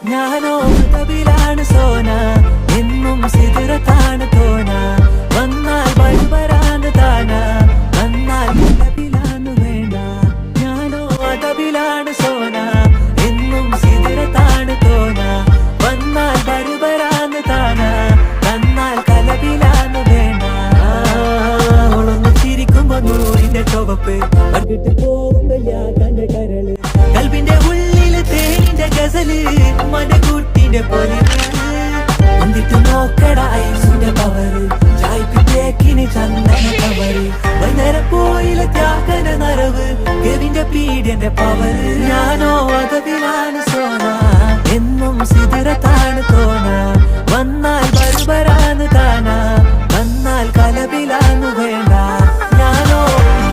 ഞാനോ തബിലാണ് സോന എന്നും സിദറത്താണ് തോന വന്നാൽ വഴുവരാണ് താന വന്നാൽ തബിലാണ് വേണ്ട ഞാനോ തബിലാണ് സോന എന്നും സിദറത്താണ് തോന വന്നാൽ വഴുവരാണ് താന വന്നാൽ കലബിലാണ് വേണ്ട ഒളന്ന് ചിരിക്കുമ്പോ നൂറിന്റെ ചുവപ്പ് കണ്ടിട്ട് പോകുന്നില്ല തന്റെ കരള് കൽബിന്റെ ഉള്ളില് തേനിന്റെ ഗസല് മനകൂട്ടിന്റെ പൊലിവ് വന്നിട്ട് നോക്കട ഐസിന്റെ പവറ് ചായ്പിട്ടേക്കിന് ചന്ദന കവറ് വൈകുന്നേരം പോയില്ല ത്യാഗന നരവ് ഗവിന്റെ പീഡിയന്റെ പവറ് ഞാനോ അതവിലാണ് സോന എന്നും സിദറത്താണ്